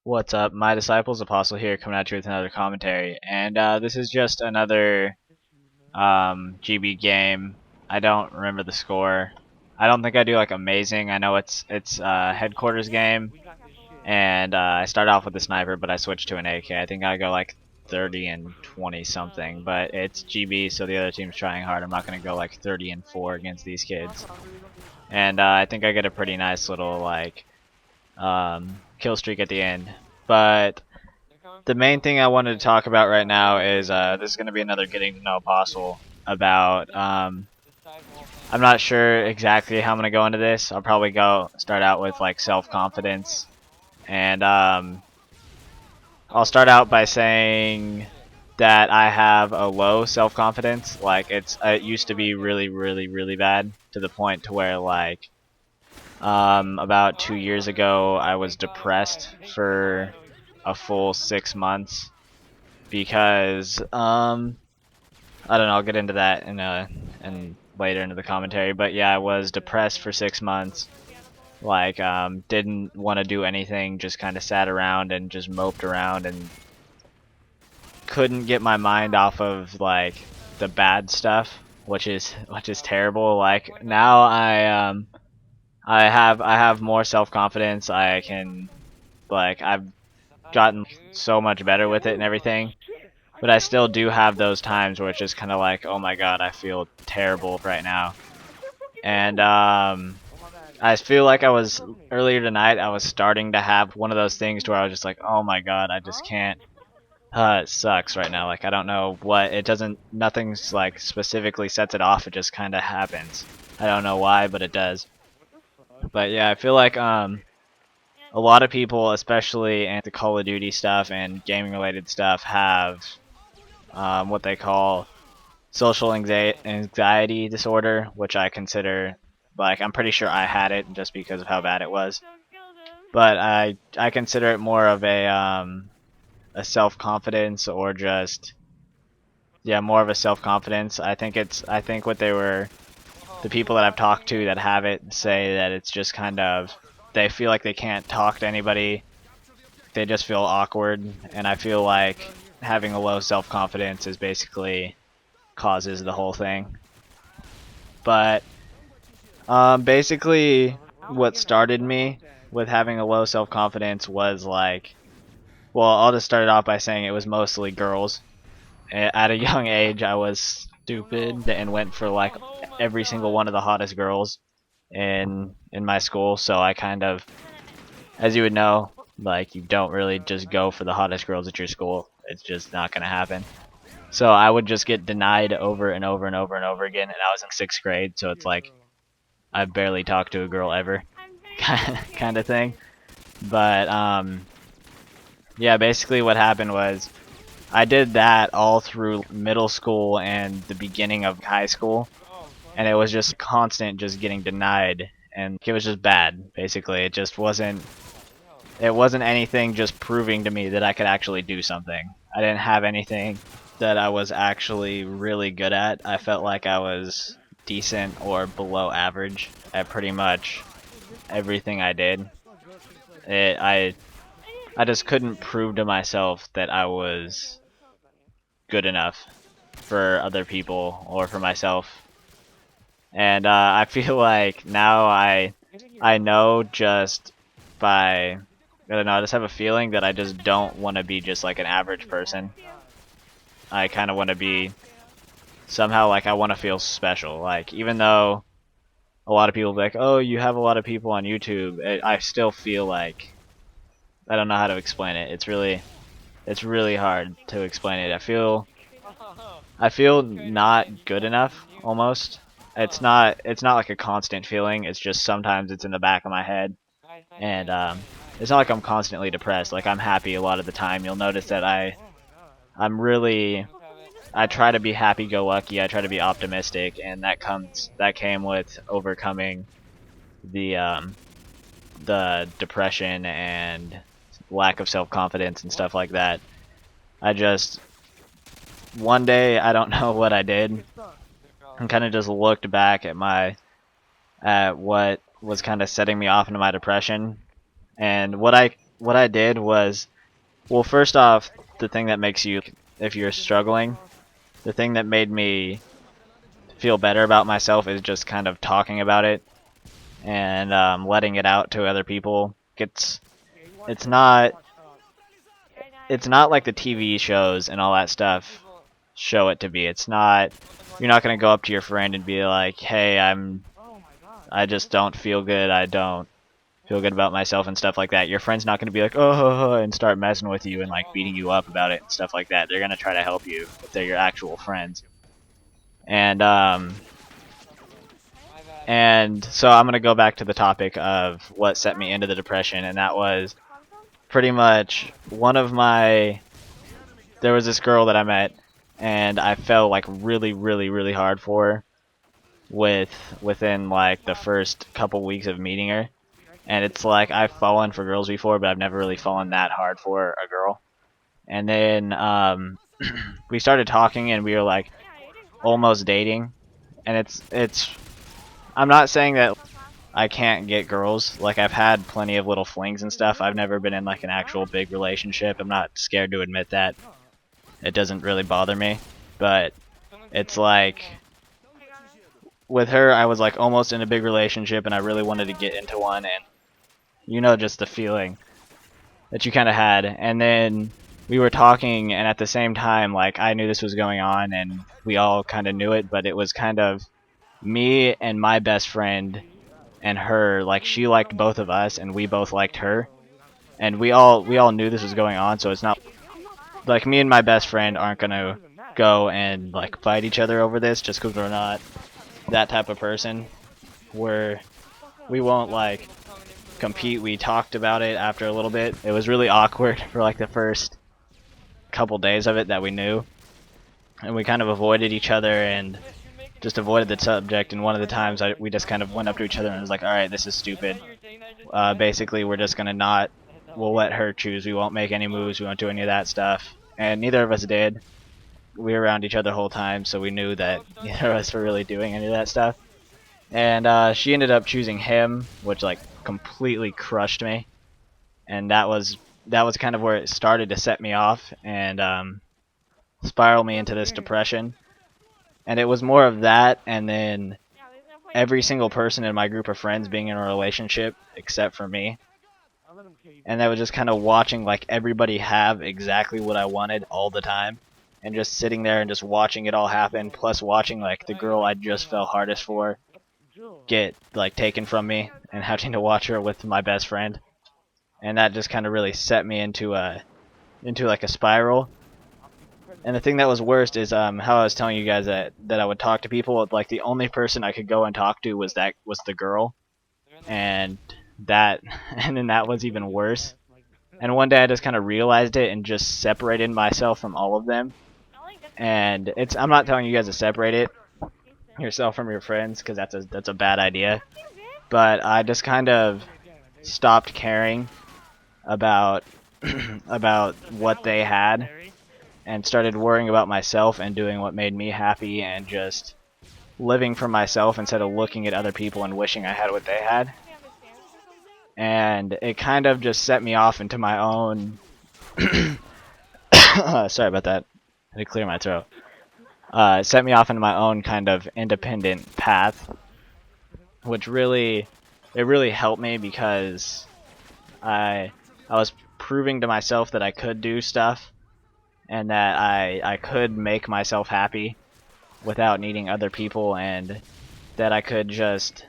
What's up, my disciples? Apostle here, coming at you with another commentary, and this is just another GB game. I don't remember the score. I don't think I do like amazing. I know it's headquarters game, and I started off with the sniper, but I switched to an AK. I think I go like 30 and 20 something, but it's GB, so the other team's trying hard. I'm not gonna go like 30 and 4 against these kids, and I think I get a pretty nice little like kill streak at the end, but the main thing I wanted to talk about right now is this is going to be another getting to know Apostle about. I'm not sure exactly how I'm going to go into this. I'll probably start out with like self-confidence, and I'll start out by saying that I have a low self-confidence. Like it used to be really, really, really bad to the point to where like about 2 years ago I was depressed for a full 6 months because I don't know. I'll get into that in later into the commentary. But yeah, I was depressed for 6 months. Like didn't want to do anything. Just kind of sat around and just moped around and couldn't get my mind off of like the bad stuff, which is terrible. Like now I have more self confidence. I can like I've gotten so much better with it and everything. But I still do have those times where it's just kind of like, oh my god, I feel terrible right now. And I feel like I was earlier tonight. I was starting to have one of those things where I was just like, oh my god, I just can't. It sucks right now. Like I don't know what it doesn't. Nothing's like specifically sets it off. It just kind of happens. I don't know why, but it does. But yeah, I feel like a lot of people, especially in the Call of Duty stuff and gaming related stuff, have what they call social anxiety disorder, which I consider like I'm pretty sure I had it just because of how bad it was. But I consider it more of a self confidence or just more of a self confidence. I think what they were the people that I've talked to that have it say that it's just kind of they feel like they can't talk to anybody. They just feel awkward, and I feel like having a low self confidence is basically causes the whole thing. But basically, what started me with having a low self confidence was like, well, I'll just start it off by saying it was mostly girls. At a young age, I was stupid and went for like every single one of the hottest girls in my school. So I kind of, as you would know, like you don't really just go for the hottest girls at your school. It's just not gonna happen. So I would just get denied over and over and over and over again, and I was in 6th grade, so it's like I barely talked to a girl ever, kind of thing. But yeah, basically what happened was I did that all through middle school and the beginning of high school, and it was just constant, just getting denied, and it was just bad. Basically, it wasn't anything just proving to me that I could actually do something. I didn't have anything that I was actually really good at. I felt like I was decent or below average at pretty much everything I did. It, I just couldn't prove to myself that I was good enough for other people or for myself. And I feel like now I know just by I don't know, I just have a feeling that I just don't want to be just like an average person. I kind of want to be somehow like I want to feel special. Like even though a lot of people be like, "Oh, you have a lot of people on YouTube," I still feel like I don't know how to explain it. It's really hard to explain it. I feel not good enough almost. It's not like a constant feeling. It's just sometimes it's in the back of my head, and it's not like I'm constantly depressed. Like I'm happy a lot of the time. You'll notice that I'm really I try to be happy-go-lucky. I try to be optimistic, and that came with overcoming the depression and lack of self-confidence and stuff like that. I just one day I don't know what I did, and kind of just looked back at what was kind of setting me off into my depression, and what I what I did was, well, first off, the thing that makes you, if you're struggling, the thing that made me feel better about myself is just kind of talking about it and letting it out to other people. It's not it's not like the TV shows and all that stuff show it to be. It's not, you're not gonna go up to your friend and be like, hey, I just don't feel good. I don't feel good about myself and stuff like that. Your friend's not gonna be like, oh, and start messing with you and like beating you up about it and stuff like that. They're gonna try to help you if they're your actual friends. And so I'm gonna go back to the topic of what set me into the depression, and that was pretty much there was this girl that I met, and I fell like really, really, really hard for her within like the first couple weeks of meeting her. And it's like I've fallen for girls before, but I've never really fallen that hard for a girl. And then we started talking, and we were like almost dating. And it's I'm not saying that I can't get girls. Like, I've had plenty of little flings and stuff. I've never been in like an actual big relationship. I'm not scared to admit that. It doesn't really bother me. But it's like, with her, I was like almost in a big relationship, and I really wanted to get into one, and you know, just the feeling that you kind of had. And then we were talking, and at the same time, like, I knew this was going on, and we all kind of knew it, but it was kind of me and my best friend and her. Like, she liked both of us, and we both liked her, and we all knew this was going on. So it's not like me and my best friend aren't gonna go and like fight each other over this just because we're not that type of person. We won't like compete. We talked about it after a little bit. It was really awkward for like the first couple days of it that we knew, and we kind of avoided each other and just avoided the subject. And one of the times we just kind of went up to each other and was like, alright, this is stupid. Basically, we're just gonna we'll let her choose. We won't make any moves. We won't do any of that stuff. And neither of us did. We were around each other the whole time, so we knew that neither of us were really doing any of that stuff. And she ended up choosing him, which like completely crushed me. And that was kind of where it started to set me off and spiral me into this depression. And it was more of that, and then every single person in my group of friends being in a relationship except for me. And I was just kind of watching like everybody have exactly what I wanted all the time, and just sitting there and just watching it all happen, plus watching like the girl I just fell hardest for get like taken from me, and having to watch her with my best friend. And that just kind of really set me into like a spiral. And the thing that was worst is how I was telling you guys that I would talk to people. Like, the only person I could go and talk to was the girl, and then that was even worse. And one day I just kind of realized it and just separated myself from all of them. And I'm not telling you guys to separate it yourself from your friends, because that's a bad idea. But I just kind of stopped caring about about what they had, and started worrying about myself and doing what made me happy, and just living for myself instead of looking at other people and wishing I had what they had. And it kind of just set me off into my own sorry about that. I had to clear my throat. It set me off into my own kind of independent path, which really helped me, because I was proving to myself that I could do stuff, and that I could make myself happy without needing other people, and that I could just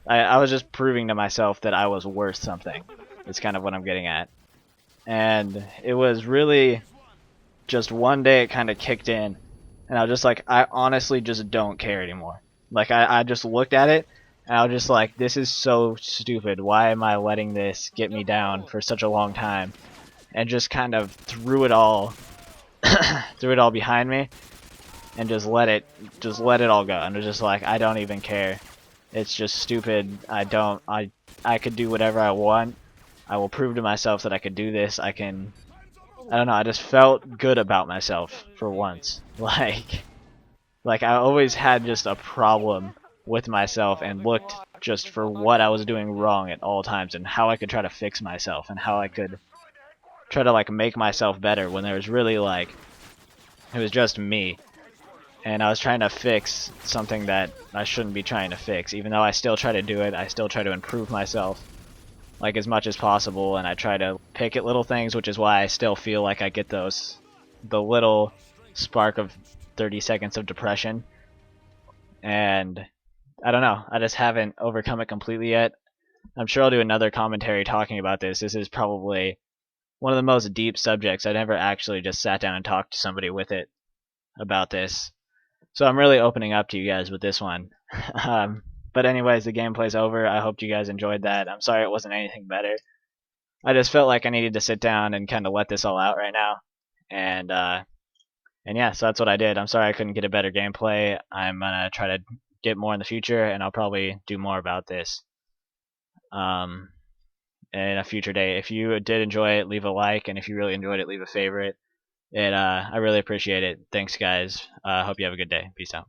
I was just proving to myself that I was worth something. It's kind of what I'm getting at. And it was really just one day it kind of kicked in, and I was just like, I honestly just don't care anymore. Like, I just looked at it, and I was just like, this is so stupid. Why am I letting this get me down for such a long time? And just kind of threw it all behind me, and just let it all go. And it was just like, I don't even care. It's just stupid. I could do whatever I want. I will prove to myself that I could do this. I don't know, I just felt good about myself for once. Like I always had just a problem with myself, and looked just for what I was doing wrong at all times and how I could try to fix myself and how I could try to like make myself better when there was really like it was just me and I was trying to fix something that I shouldn't be trying to fix. Even though I still try to do it, I still try to improve myself like as much as possible, and I try to pick at little things, which is why I still feel like I get the little spark of 30 seconds of depression. And I don't know, I just haven't overcome it completely yet. I'm sure I'll do another commentary talking about this. This is probably one of the most deep subjects. I never actually just sat down and talked to somebody with it about this. So I'm really opening up to you guys with this one. But anyways, the gameplay's over. I hope you guys enjoyed that. I'm sorry it wasn't anything better. I just felt like I needed to sit down and kind of let this all out right now. And yeah, so that's what I did. I'm sorry I couldn't get a better gameplay. I'm gonna try to get more in the future, and I'll probably do more about this um, in a future day. If you did enjoy it, leave a like, and if you really enjoyed it, leave a favorite. I really appreciate it. Thanks, guys. Hope you have a good day. Peace out.